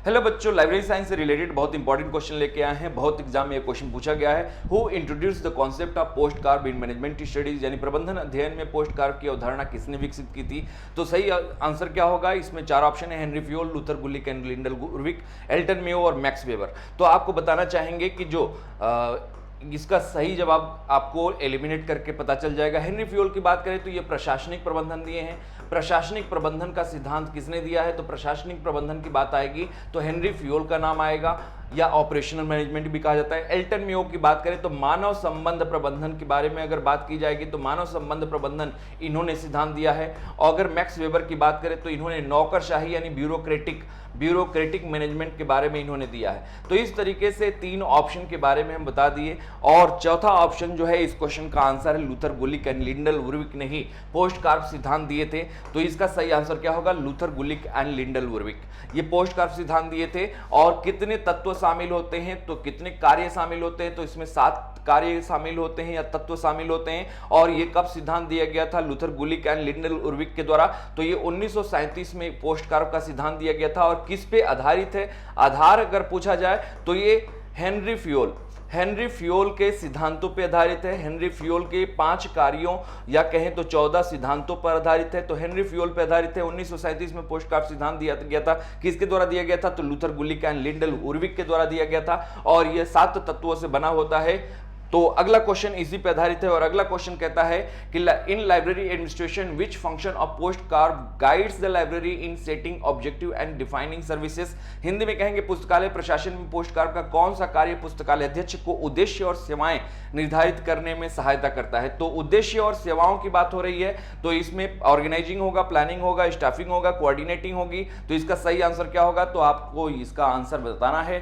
Hello बच्चों, library science से related बहुत इंपॉर्टेंट क्वेश्चन लेके आए हैं। बहुत एग्जाम में ये क्वेश्चन पूछा गया है, who introduce the concept of post carb in management studies, यानी प्रबंधन अध्ययन में पोस्ट कार्ब की अवधारणा किसने विकसित की थी। तो सही आंसर क्या होगा, इसमें चार ऑप्शन है, Henri Fayol, Luther Gulick and Lyndall Urwick, Elton Mayo और मैक्स वेबर। तो आपको बताना चाहेंगे कि जो इसका सही जवाब आपको एलिमिनेट करके पता चल जाएगा। हेनरी फ्योल की बात करें तो ये प्रशासनिक प्रबंधन दिए हैं। प्रशासनिक प्रबंधन का सिद्धांत किसने दिया है, तो प्रशासनिक प्रबंधन की बात आएगी तो हेनरी फ्योल का नाम आएगा, या ऑपरेशनल मैनेजमेंट भी कहा जाता है। एल्टन मेयो की बात करें तो मानव संबंध प्रबंधन के बारे में अगर बात की जाएगी तो मानव संबंध प्रबंधन इन्होंने सिद्धांत दिया है। और अगर मैक्स वेबर की बात करें तो इन्होंने नौकरशाही यानी ब्यूरोक्रेटिक मैनेजमेंट के बारे में इन्होंने दिया है। तो इस तरीके से तीन ऑप्शन के बारे में हम बता दिए। और चौथा ऑप्शन जो है इस क्वेश्चन का आंसर है, लूथर गुलिक एंड लिंडल उर्विक ने ही पोस्ट कार्ब सिद्धांत दिए थे। तो इसका सही आंसर क्या होगा, लूथर गुलिक एंड लिंडल उर्विक, ये पोस्ट कार्ब सिद्धांत दिए थे। और कितने तत्व शामिल होते हैं, तो कितने कार्य शामिल होते हैं, तो इसमें 7 कार्य शामिल होते हैं या तत्व शामिल होते हैं। और ये कब सिद्धांत दिया गया था, लूथर गुलिक एंड लिंडल उर्विक के द्वारा, तो ये 1937 में पोस्ट कार्ब का सिद्धांत दिया गया था। और किस पे आधारित है, आधार अगर पूछा जाए तो ये हेनरी फ्योल के सिद्धांतों पर आधारित है। हेनरी फ्योल के 5 कार्यों या कहें तो 14 सिद्धांतों पर आधारित है। तो हेनरी फ्योल पर आधारित है। 1937 में पोस्ट कार्ब सिद्धांत दिया गया था, किसके द्वारा दिया गया था, तो लूथर गुलिक एंड लिंडल उर्विक के द्वारा दिया गया था। और यह 7 तत्वों से बना होता है। तो अगला क्वेश्चन इसी पे आधारित है। और अगला क्वेश्चन कहता है कि इन library administration which function of post carb guides the library in setting objective and defining services. Hindi में कहेंगे पुस्तकालय प्रशासन में पोस्ट कार्ब का कौन सा कार्य पुस्तकालय अध्यक्ष को उद्देश्य और सेवाएं निर्धारित करने में सहायता करता है। तो उद्देश्य और सेवाओं की बात हो रही है, तो इसमें ऑर्गेनाइजिंग होगा, प्लानिंग होगा, स्टाफिंग होगा, कोऑर्डिनेटिंग होगी। तो इसका सही आंसर क्या होगा, तो आपको इसका आंसर बताना है।